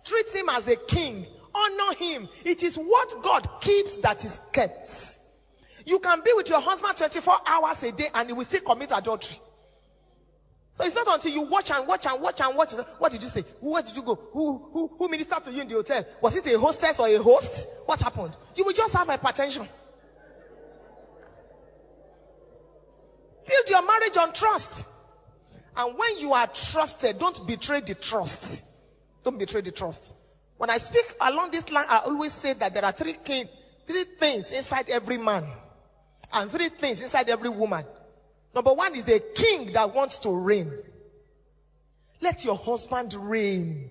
Treat him as a king. Honor him. It is what God keeps that is kept. You can be with your husband 24 hours a day and he will still commit adultery. So it's not until you watch and watch and watch and watch. What did you say? Where did you go? Who ministered to you in the hotel? Was it a hostess or a host? What happened? You will just have hypertension. Build your marriage on trust. And when you are trusted, don't betray the trust. Don't betray the trust. When I speak along this line, I always say that there are three things inside every man. And three things inside every woman. Number one is a king that wants to reign. Let your husband reign.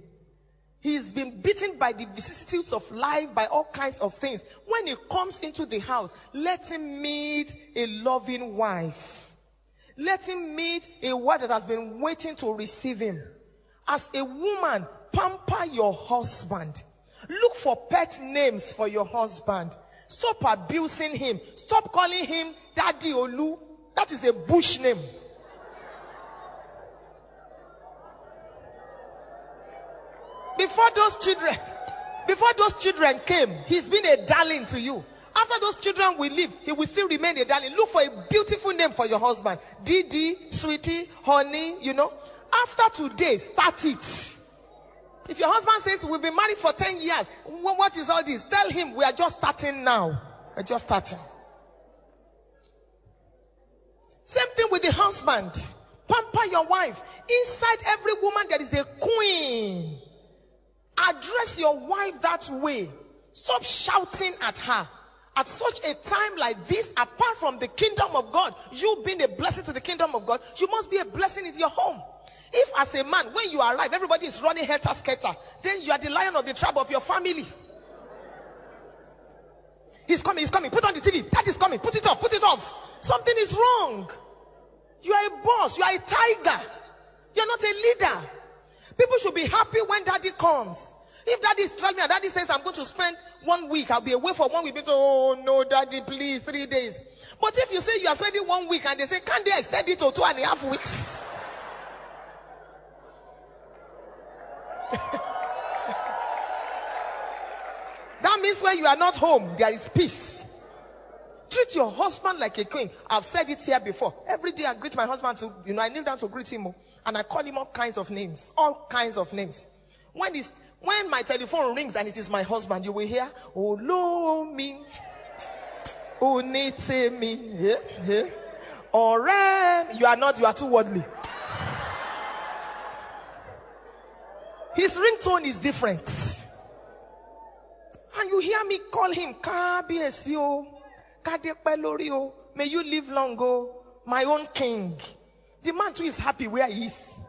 He's been beaten by the vicissitudes of life, by all kinds of things. When he comes into the house, let him meet a loving wife. Let him meet a wife that has been waiting to receive him. As a woman, pamper your husband. Look for pet names for your husband. Stop abusing him. Stop calling him Daddy Olu. That is a bush name. Before those children came, he's been a darling to you. After those children will leave, he will still remain a darling. Look for a beautiful name for your husband. Didi, sweetie, honey, After today, start it. If your husband says we've been married for 10 years, what is all this? Tell him we are just starting now. We're just starting. Same thing with the husband. Pamper your wife. Inside every woman there is a queen. Address your wife that way. Stop shouting at her. At such a time like this, apart from the kingdom of God, you being a blessing to the kingdom of God, you must be a blessing in your home. If as a man, when you arrive, everybody is running helter-skelter, then you are the lion of the tribe of your family. He's coming. Put on the TV. That is coming. Put it off. Something is wrong. You are a boss. You are a tiger. You're not a leader. People should be happy when daddy comes. If daddy is traveling and daddy says, I'm going to spend 1 week, I'll be away for 1 week. People say, oh no, daddy, please, 3 days. But if you say you are spending 1 week and they say, can't they extend it to 2.5 weeks? That means when you are not home, there is peace. Treat your husband like a queen. I've said it here before. Every day I greet my husband to, I kneel down to greet him, and I call him all kinds of names. All kinds of names. When my telephone rings and it is my husband, you will hear, oh, lo me, oh, nete me, or you are too worldly. His ringtone is different. And you hear me call him, Kabiesio, Kadepelorio, may you live long, my own king. The man too is happy where he is.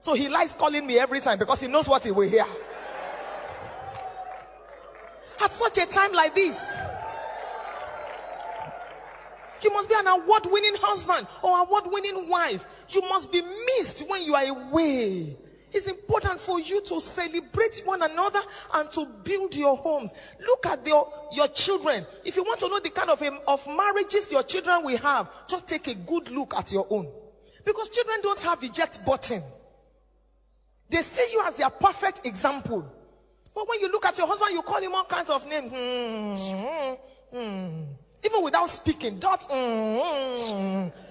So he likes calling me every time because he knows what he will hear. At such a time like this, you must be an award-winning husband or award-winning wife. You must be missed when you are away. It's important for you to celebrate one another and to build your homes. Look at your children. If you want to know the kind of marriages your children will have, just take a good look at your own. Because children don't have eject button. They see you as their perfect example. But when you look at your husband, you call him all kinds of names. Even without speaking,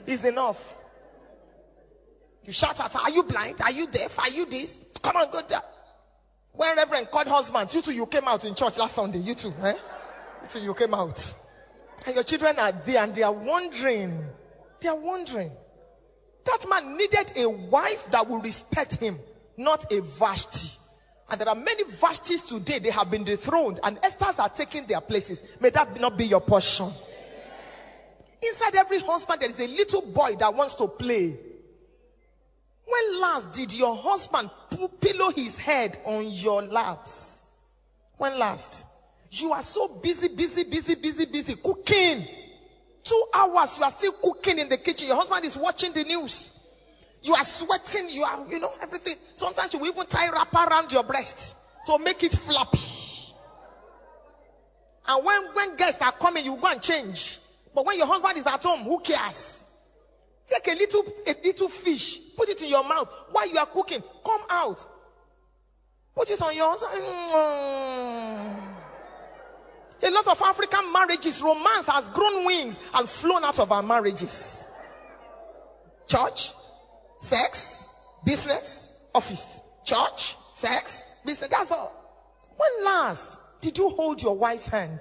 is enough. You shout at her, are you blind? Are you deaf? Are you this? Come on, go there. When Reverend called husbands, you two, you came out in church last Sunday. You two, You two, you came out. And your children are there and they are wondering. They are wondering. That man needed a wife that will respect him, not a Vashti. And there are many Vashtis today, they have been dethroned, and Esthers are taking their places. May that not be your portion. Inside every husband, there is a little boy that wants to play. When last did your husband pillow his head on your laps? When last? You are so busy cooking. 2 hours, you are still cooking in the kitchen. Your husband is watching the news. You are sweating, you are, everything. Sometimes you will even tie wrapper around your breast to make it floppy. And when guests are coming, you go and change. But when your husband is at home, who cares? Take a little fish, put it in your mouth while you are cooking. Come out. Put it on yours. A lot of African marriages, romance has grown wings and flown out of our marriages. Church, sex, business, office. Church, sex, business. That's all. When last did you hold your wife's hand?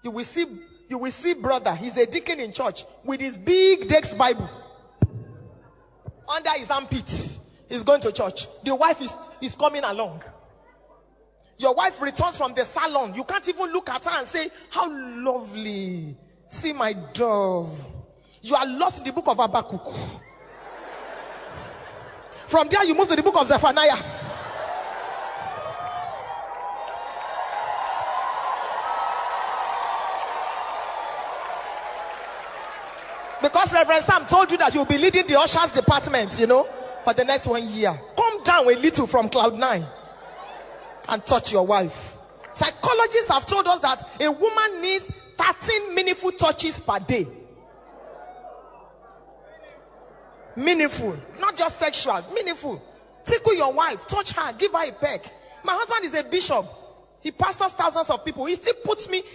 You will see brother, he's a deacon in church with his big Dex Bible under his armpit. He's going to church. The wife is coming along. Your wife returns from the salon. You can't even look at her and say, how lovely. See my dove. You are lost in the book of Habakkuk. From there you move to the book of Zephaniah. Because Reverend Sam told you that you'll be leading the ushers department, for the next 1 year. Come down a little from cloud 9 and touch your wife. Psychologists have told us that a woman needs 13 meaningful touches per day. Meaningful, not just sexual, meaningful. Tickle your wife, touch her, give her a peck. My husband is a bishop. He pastors thousands of people. He still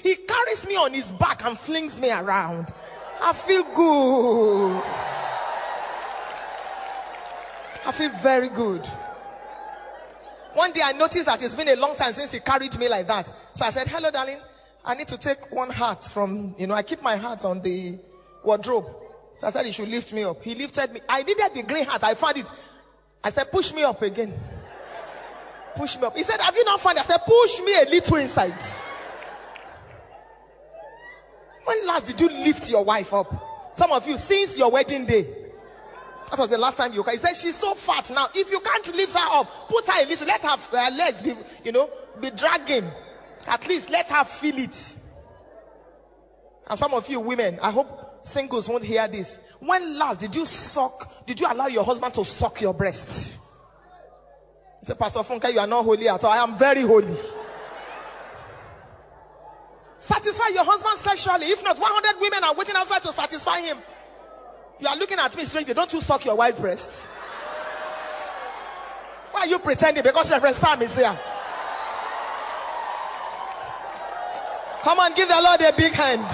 he carries me on his back and flings me around. I feel good. I feel very good. One day I noticed that it's been a long time since he carried me like that. So I said, hello, darling. I need to take one hat from, I keep my hat on the wardrobe. So I said he should lift me up. He lifted me. I needed the grey hat. I found it. I said, push me up again. Push me up. He said, have you not found it? I said, push me a little inside. When last did you lift your wife up? Some of you, since your wedding day. That was the last time you cried. He said, she's so fat now. If you can't lift her up, put her a little. Let her legs be, be dragging. At least let her feel it. And some of you women, I hope singles won't hear this. When last did you allow your husband to suck your breasts? He said, Pastor Funke, you are not holy at all. I am very holy. Satisfy your husband sexually. If not, 100 women are waiting outside to satisfy him. You are looking at me strangely. Don't you suck your wife's breasts? Why are you pretending? Because Reverend Sam is here. Come on, give the Lord a big hand.